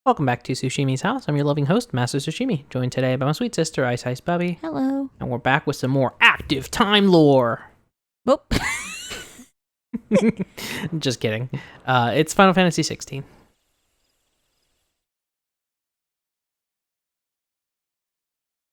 Welcome back to Sushimi's House. I'm your loving host, Master Sushimi, joined today by my sweet sister, Ice Ice Bubbie. Hello. And we're back with some more active time lore. Whoop. Just kidding. It's Final Fantasy XVI.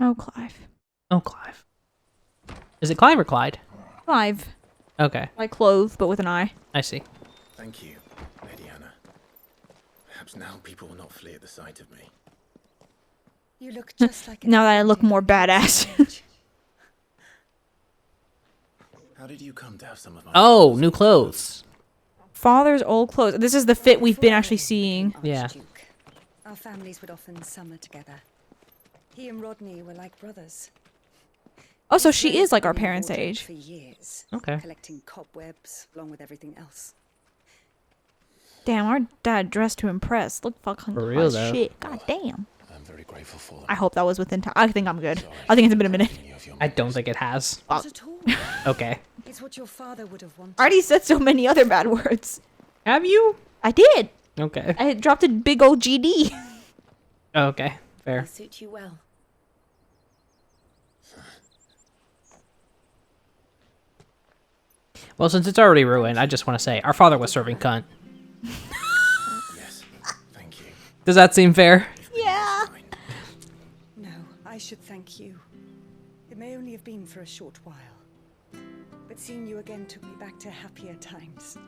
Oh, Clive. Oh, Clive. Is it Clive or Clyde? Clive. Okay, Like clove, but with an I. I see. Thank you, Lady Anna. Perhaps now people will not flee at the sight of me. You look just like Now that I look more badass. How did you come to have some of my Oh, new clothes. Father's old clothes. This is the fit we've been actually seeing. Yeah. Archduke. Our families would often summer together. He and Rodney were like brothers. Oh, so His she brothers is like had our been in parents' wardrobe age. For years, Okay. collecting cobwebs along with everything else. Damn, our dad dressed to impress. Look fucking For hot real, as though. shit. God damn. I'm very grateful for them. I hope that was within time. I think I'm good. Sorry I think it's been a minute. for you of your I don't think it has. Not at all. Okay. It's what your father would have wanted. I already said so many other bad words. Have you? I did. Okay. I dropped a big old GD. Okay, fair. They suit you well. Well, since it's already ruined, I just want to say, our father was serving cunt. Yes, thank you. Does that seem fair? Yeah. Fine. No, I should thank you. It may only have been for a short while, but seeing you again took me back to happier times.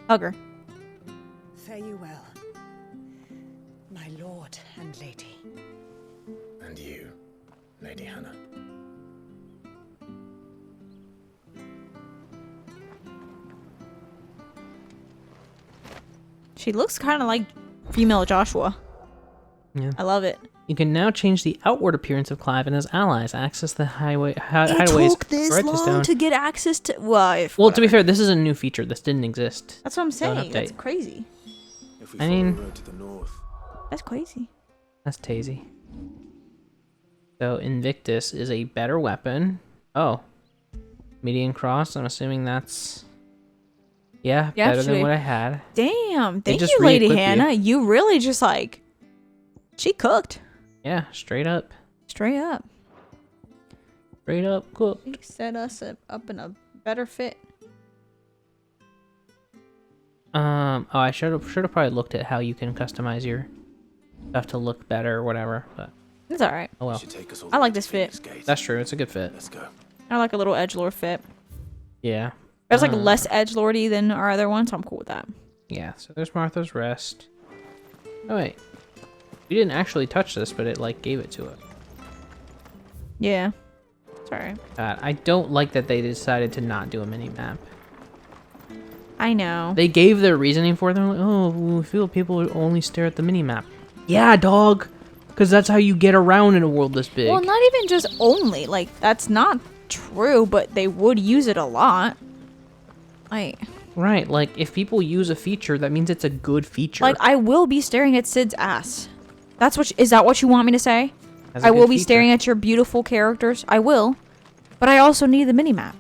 Hug her. Fare you well, my lord and lady. And you, Lady Hannah. She looks kind of like female Joshua. Yeah. I love it. You can now change the outward appearance of Clive and his allies. Access the It hideaways. took this right long stone. to get access to. Well, Well, to be fair, this is a new feature. This didn't exist. that's what I'm Don't saying. That's update. crazy. If we I follow mean- the road to the north, That's crazy. That's Tazy. So Invictus is a better weapon. Oh. Median cross. I'm assuming that's... Yeah, Yeah, better than actually. what I had. Damn. Thank just you, Lady re-equip you. Hannah. You really just like... She cooked. Yeah, straight up. Straight up. Straight up cook. She set us up in a better fit. Oh, I should have probably looked at how you can customize your stuff to look better or whatever, but It's alright. oh it well. should take us all I the like way this to fit. Phoenix Gate. That's true. It's a good fit. Let's go. I like a little edgelord fit. Yeah. It was like Uh, less edgelordy than our other one, so I'm cool with that. Yeah, so there's Martha's Rest. Oh wait. We didn't actually touch this, but it like gave it to it. Yeah. It's alright. I don't like that they decided to not do a mini map. I know. They gave their reasoning for them. Like, oh, we feel people only stare at the mini map. Yeah, dog. Because that's how you get around in a world this big. Well, not even just only. Like, that's not true, but they would use it a lot. Like, Right, like if people use a feature, that means it's a good feature. I will be staring at Sid's ass. That's what. Is that what you want me to say? That's a I will good be feature. staring at your beautiful characters. I will. But I also need the minimap.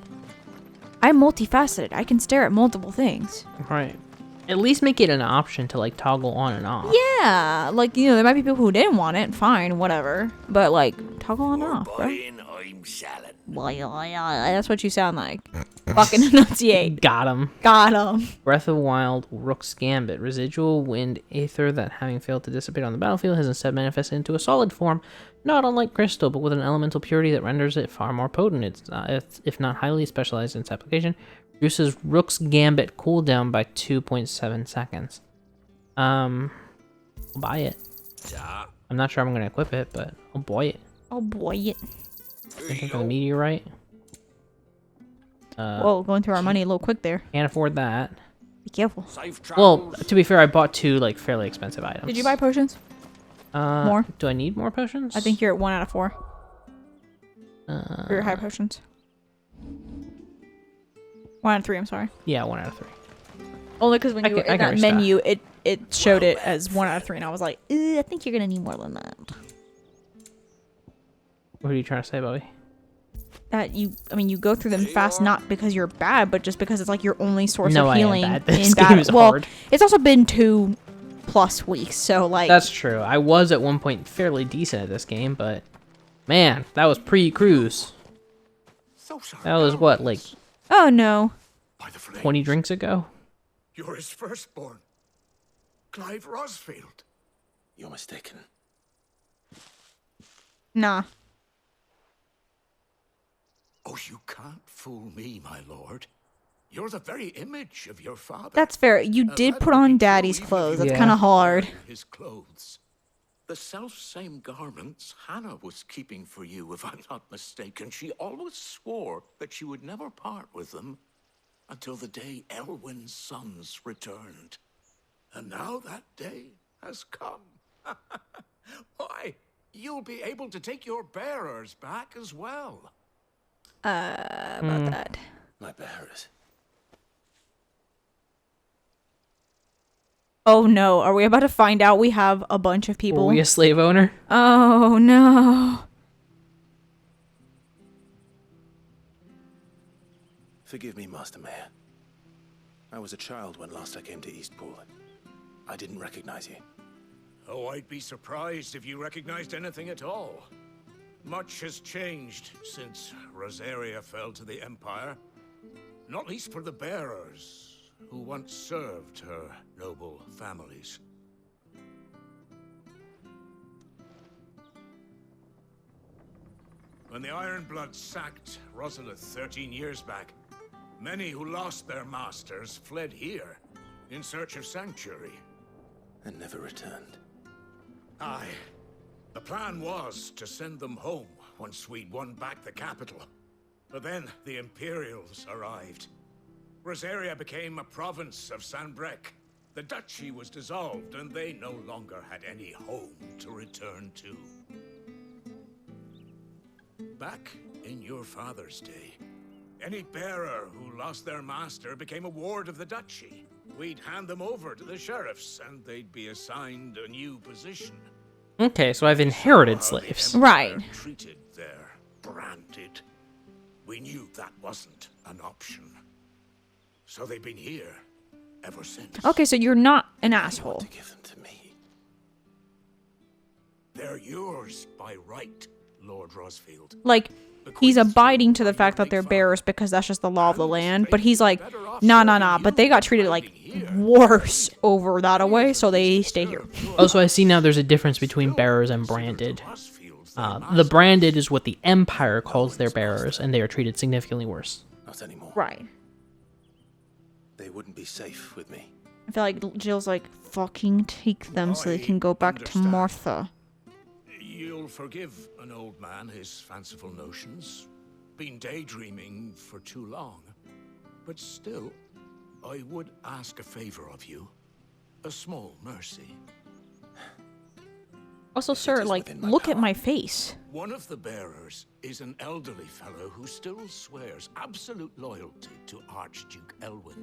I'm multifaceted. I can stare at multiple things. Right. At least make it an option to like toggle on and off. Yeah, like, you know, there might be people who didn't want it. Fine, whatever. But, like, toggle on and off, bro. That's what you sound like. Fucking enunciate. Got him. Got him. Breath of Wild, Rook's Gambit. Residual wind aether that, having failed to dissipate on the battlefield, has instead manifested into a solid form, not unlike crystal, but with an elemental purity that renders it far more potent. It's if not highly specialized in its application. Reduces Rook's Gambit cooldown by 2.7 seconds. I'll buy it. I'm not sure I'm gonna equip it, but I'll buy it. Oh, boy. I think of the meteorite. Whoa, going through our money a little quick there. Can't afford that. Be careful. Well, to be fair, I bought two like fairly expensive items. Did you buy potions? more? Do I need more potions? I think you're at 1 out of 4 for your Uh, high potions. 1 out of 3, I'm sorry. yeah, 1 out of 3. Only because when I you were can- I in can that restock. menu, it showed it as 1 out of 3, and I was like, I think you're gonna need more than that. What are you trying to say, Bobby? that you go through them fast, not because you're bad, but just because it's like your only source No, of I am healing bad. This in game battle. is Well, hard. it's also been 2+ weeks, so like That's true. I was at one point fairly decent at this game, but man, that was pre-cruise. That was what, like oh no. By the flames. 20 drinks ago? You're his firstborn. Clive Rosfield. You're mistaken. Nah. Oh, you can't fool me, my lord. You're the very image of your father. That's fair. You did that put would on be Daddy's true even if clothes. you That's Yeah. kind of hard. wearing his clothes. The self-same garments Hannah was keeping for you, if I'm not mistaken. She always swore that she would never part with them until the day Elwyn's sons returned. And now that day has come. Why, you'll be able to take your bearers back as well. About that. My bearers? Oh no, are we about to find out we have a bunch of Were people? we a slave owner? Oh no. Forgive me, Master Mayor. I was a child when last I came to Eastpool. I didn't recognize you. Oh, I'd be surprised if you recognized anything at all. Much has changed since Rosaria fell to the Empire. Not least for the bearers, who once served her noble families. When the Ironbloods sacked Rosalith 13 years back, many who lost their masters fled here in search of sanctuary. And never returned. Aye. The plan was to send them home once we'd won back the capital. But then the Imperials arrived. Rosaria became a province of Sanbreque. The duchy was dissolved, and they no longer had any home to return to. Back in your father's day, any bearer who lost their master became a ward of the duchy. We'd hand them over to the sheriffs, and they'd be assigned a new position. Okay, so I've inherited How the slaves. Empire Right. Treated there, branded. We knew that wasn't an option. So they've been here ever since. Okay, so you're not an You asshole. want to give them to me? They're yours by right, Lord Rosfield. Like, he's abiding to the fact that they're bearers because that's just the law of the land, but he's like, nah, but they got treated like worse over that away, so they stay here. Also, I see now there's a difference between bearers and branded. The branded is what the Empire calls their bearers, and they are treated significantly worse. Not anymore. Right. They wouldn't be safe with me. I feel like Jill's like, fucking take them so they can go back to understand. Martha. You'll forgive an old man his fanciful notions. Been daydreaming for too long. But still, I would ask a favor of you. A small mercy. Also, sir, like, within my look at power. my face. One of the bearers is an elderly fellow who still swears absolute loyalty to Archduke Elwyn.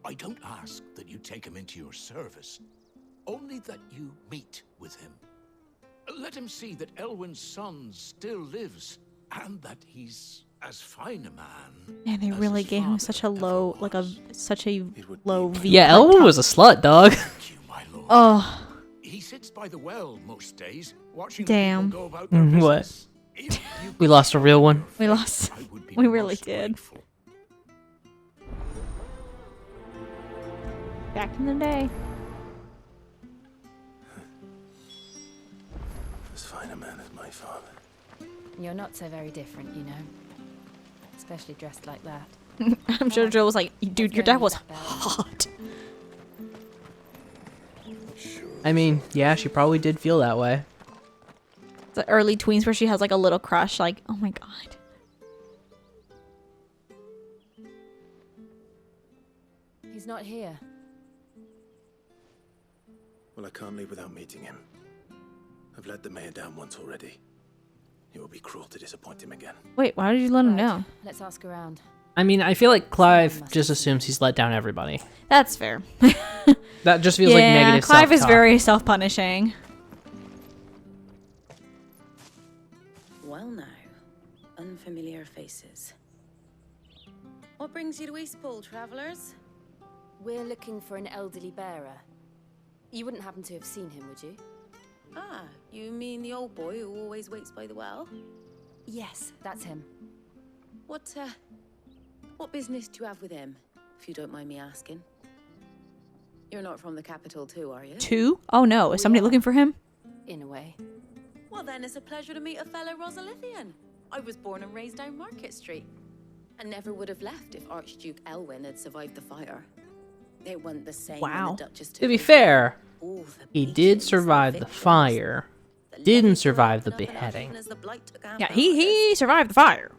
I don't ask that you take him into your service, only that you meet with him. Let him see that Elwyn's son still lives, and that he's as fine a man. Man, they as really his gave him father such a ever low, like a was. such a would low be- V. Yeah, Elwyn was a slut, dog. Thank you, my lord. Oh, He sits by the well most days, watching Damn. the people go about their What? business. If you We lost a real one. we lost. I would be We really most did. grateful. Back in the day. As fine a man as my father. You're not so very different, you know. Especially dressed like that. I'm sure Jill was like, dude, your dad was hot. I mean, yeah, she probably did feel that way. The early tweens where she has like a little crush, like, oh my god. He's not here. Well, I can't leave without meeting him. I've let the mayor down once already. It would be cruel to disappoint him again. Wait, why did you let him Right, know? Let's ask around. I mean, I feel like Clive just assumes he's let down everybody. That's fair. That just feels like negative Clive is self-talk. very self-punishing. Well now, unfair familiar faces. What brings you to Eastpool, travelers? We're looking for an elderly bearer. You wouldn't happen to have seen him, would you? Ah, you mean the old boy who always waits by the well? Yes, that's him. What business do you have with him, if you don't mind me asking? You're not from the capital too, are you? 2? Oh no, is somebody looking for him? In a way. Well then, it's a pleasure to meet a fellow Rosalithian. I was born and raised down Market Street, and never would have left if Archduke Elwyn had survived the fire. It wasn't the same when Wow. the Duchess took To be over. fair, All the he did beatings, survive the victories, fire. the Didn't levies survive the were opened up and beheading. as the Blight took Yeah, Amber he survived the fire.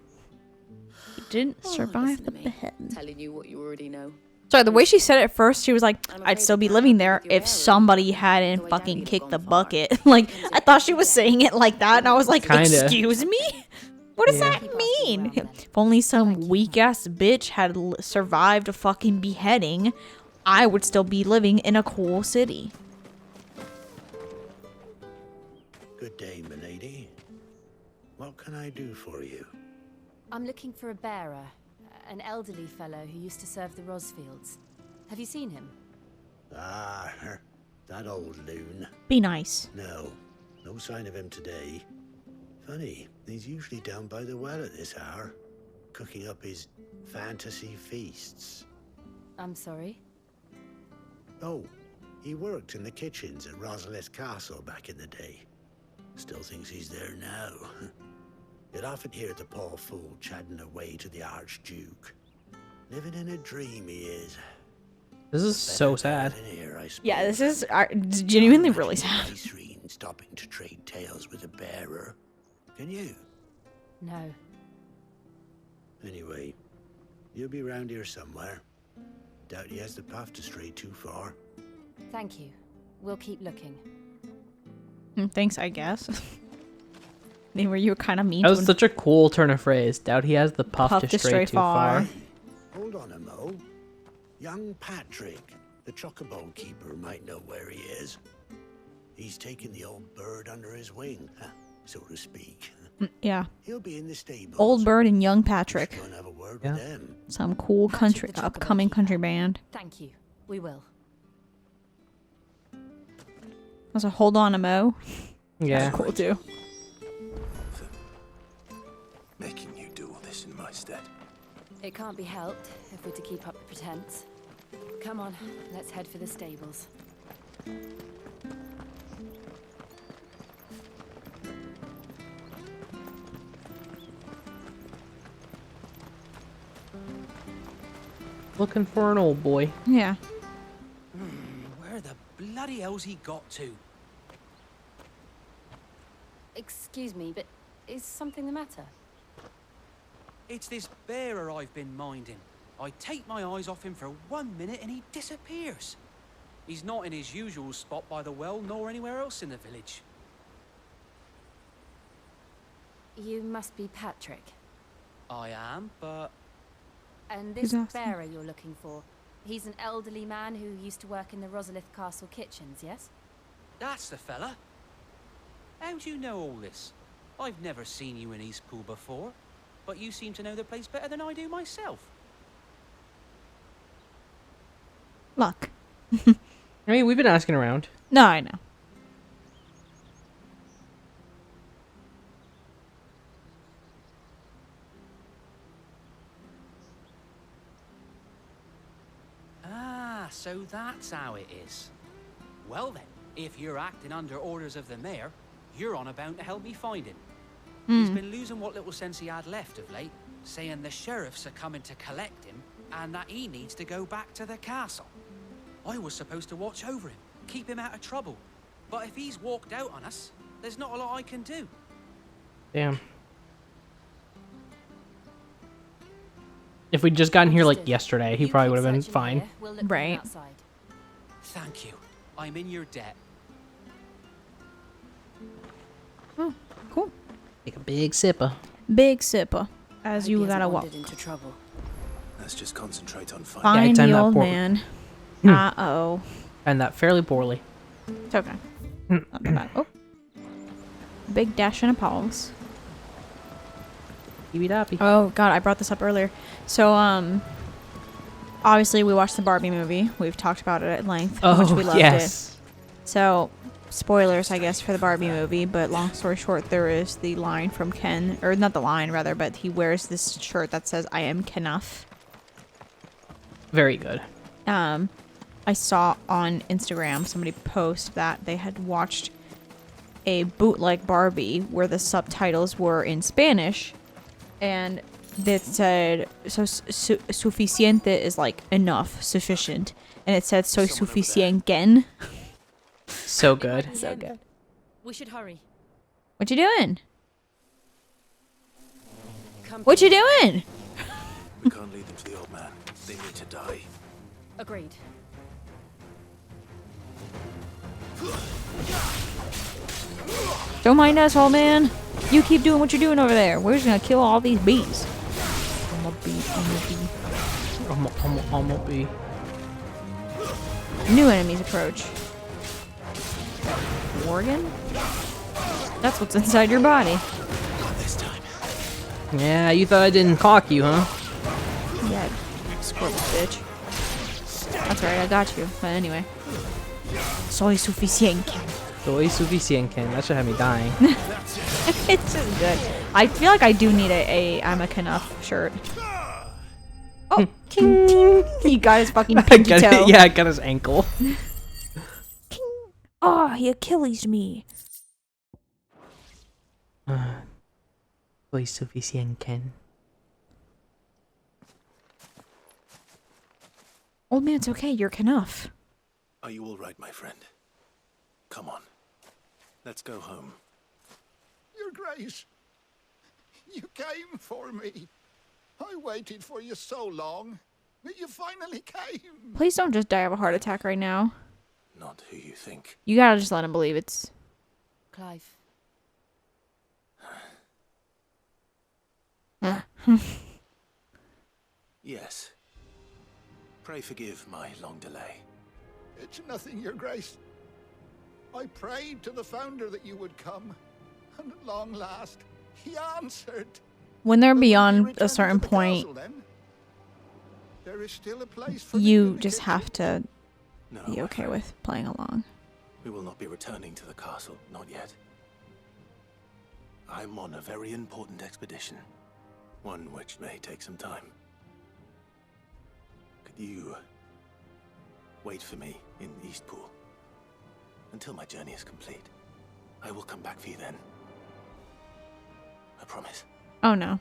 He didn't Oh, survive listen the to me, beheading. telling you what you already know. Sorry, the way she said it first, she was like, I'm I'd afraid still I be can't living help you there with your if error, somebody though I hadn't doubt fucking you'd have kicked the gone far. bucket. Like, I thought she was saying it like that, and I was like, Kinda. excuse me? What does Yeah. that Keep asking mean? around, then. If only some weak-ass bitch had survived a fucking beheading, I would still be living in a cool city. Good day, milady. What can I do for you? I'm looking for a bearer, an elderly fellow who used to serve the Rosfields. Have you seen him? Ah, that old loon. Be nice. No sign of him today. Funny, he's usually down by the well at this hour, cooking up his fantasy feasts. I'm sorry? Oh, he worked in the kitchens at Rosalith Castle back in the day. Still thinks he's there now. You'd often hear the poor fool chatting away to the Archduke. Living in a dream he is. This is so sad. Better than here, I Yeah, this suppose. is genuinely really Imagine sad. Mace stopping to trade tales with a bearer. Can you? No. Anyway, you'll be round here somewhere. Doubt he has the path to stray too far. Thank you. We'll keep looking. Thanks, I guess. They were you were kind of mean That to was him. such a cool turn of phrase. Doubt he has the puff, to stray too far. Hold on a mo. Young Patrick, the chocobo keeper, might know where he is. He's taken the old bird under his wing, so to speak. Yeah. He'll be in the stables. Old Bird and Young Just Patrick. go and have a word Yeah. with them. Some cool Patrick country, the Chocobo upcoming Keeper. country band. Thank you. We will. Also, hold on a mo. Yeah. That's cool too. Making you do all this in my stead. It can't be helped if we're to keep up the pretense. Come on, let's head for the stables. Looking for an old boy. Yeah. Where the bloody hell's he got to? Excuse me, but is something the matter? It's this bearer I've been minding. I take my eyes off him for 1 minute and he disappears. He's not in his usual spot by the well nor anywhere else in the village. You must be Patrick. I am, but And Who's this asking? bearer you're looking for, he's an elderly man who used to work in the Rosalith Castle kitchens, yes? that's the fella. How'd you know all this? I've never seen you in Eastpool before, but you seem to know the place better than I do myself. Luck. I mean, we've been asking around. No, I know. Ah, so that's how it is. Well then, if you're acting under orders of the mayor, you're on about to help me find him. He's been losing what little sense he had left of late, saying the sheriffs are coming to collect him and that he needs to go back to the castle. I was supposed to watch over him, keep him out of trouble. But if he's walked out on us, there's not a lot I can do. Damn. If we'd just gotten here like Understood. yesterday, he You probably keep would have been searching fine. here, we'll look from Right. outside. Thank you. I'm in your debt. Oh, cool. Take a big sipper. Big sipper. As Hope you he gotta hasn't walk. wandered into trouble. Let's just concentrate on finding. Find timed the that old poor- man. Hmm. Uh-oh. And that fairly poorly. It's okay. Not that bad. Oh. Big dash and a pause. Eebie-doppy. Oh god, I brought this up earlier. So obviously we watched the Barbie movie. We've talked about it at length. How much we loved yes. it. So spoilers, I guess, for the Barbie movie, but long story short, there is the line from Ken, or not the line rather, but he wears this shirt that says I am Kenough. Very good. I saw on Instagram somebody post that they had watched a bootleg Barbie where the subtitles were in Spanish, and that said, so suficiente is like enough, sufficient, and it said soy suficienten. So good. So good. We should hurry. What you doing? What you doing? We can't lead them to the old man. They need to die. Agreed. Don't mind us, old man. You keep doing what you're doing over there. We're just gonna kill all these bees. I'm a bee. I'm a bee. New enemies approach. Organ? That's what's inside your body. Not this time. Yeah, you thought I didn't cock you, huh? Yeah, squirrel bitch. That's right, I got you. But anyway. Soy suficiente. Soy suficiente. That should have me dying. It's just good. I feel like I do need a I'm a Kenough shirt. Oh, king. He got his fucking pinky toe. Yeah, I got his ankle. Oh, he Achilles me. Soy suficiente. Old man, it's okay. You're Kenough. Are you all right, my friend? Come on. Let's go home. Your Grace, you came for me. I waited for you so long, but you finally came. Please don't just die of a heart attack right now. Not who you think. You gotta just let him believe it's... Clive. Yes. Pray forgive my long delay. It's nothing, Your Grace. I prayed to the Founder that you would come, and at long last, he answered. When they're But when beyond you a return certain to the point, castle, then, there is still a place for me you in the just kitchen. have to No, be my okay friend. with playing along. We will not be returning to the castle, not yet. I'm on a very important expedition. One which may take some time. Could you wait for me in Eastpool until my journey is complete? I will come back for you then. I promise. Oh no.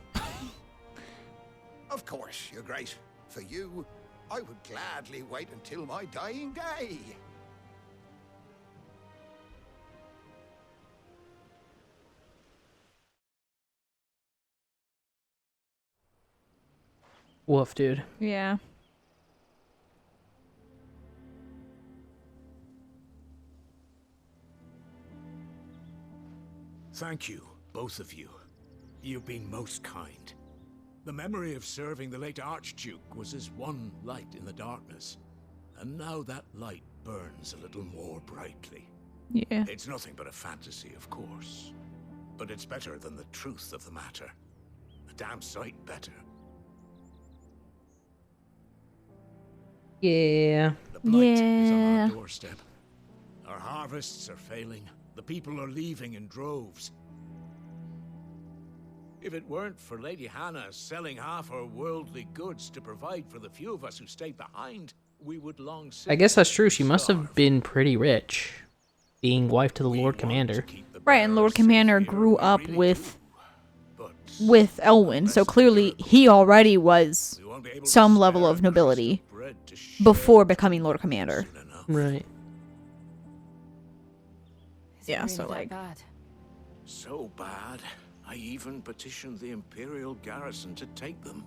Of course, Your Grace. For you, I would gladly wait until my dying day. Woof, dude. Yeah. Thank you, both of you. You've been most kind. The memory of serving the late Archduke was as one light in the darkness, and now that light burns a little more brightly. Yeah. It's nothing but a fantasy, of course, but it's better than the truth of the matter. A damn sight better. Yeah. The blight is on Yeah. our doorstep. Our harvests are failing. The people are leaving in droves. If it weren't for Lady Hannah selling half her worldly goods to provide for the few of us who stayed behind, we would long since I guess that's true. She must have starve. been pretty rich, being wife to the We Lord want to Commander. keep the Right, and Lord bearers safe Commander here, grew we up really with do. But Elwyn, so clearly he already was we won't be able to some level spare of a crust nobility bread to share before with becoming you Lord Commander. soon enough. Right. Is it Yeah, really so, that like- bad? So bad, I even petitioned the Imperial garrison to take them.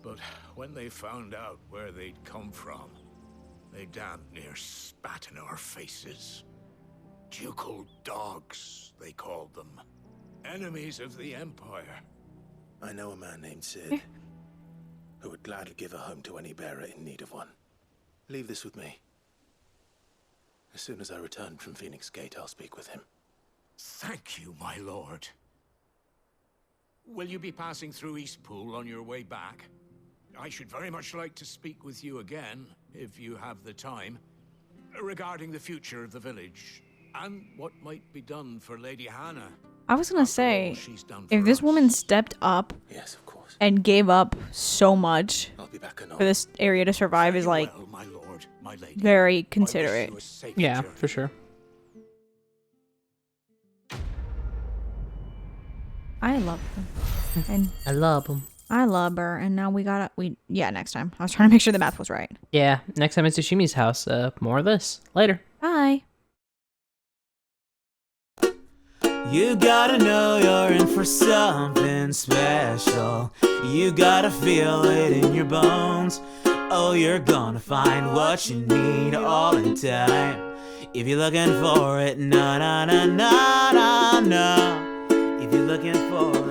But when they found out where they'd come from, they damn near spat in our faces. Ducal dogs, they called them. Enemies of the Empire. I know a man named Sid who would gladly give a home to any bearer in need of one. Leave this with me. As soon as I return from Phoenix Gate, I'll speak with him. Thank you, my lord. Will you be passing through Eastpool on your way back? I should very much like to speak with you again, if you have the time, regarding the future of the village, and what might be done for Lady Hannah. I was gonna say, She's done for if this us. woman stepped up Yes, of course. and gave up so much I'll be back anon. for this area to survive is like Well, my lord, my lady. very I wish considerate. you a safe Yeah, journey. for sure. I love them. And I love them. I love her. And now yeah, next time. I was trying to make sure the math was right. Yeah, next time it's Tsushimi's house. More of this. Later. Bye. You gotta know you're in for something special. You gotta feel it in your bones. Oh, you're gonna find what you need all in time. If you're looking for it, na na na na na na. If you're looking for it.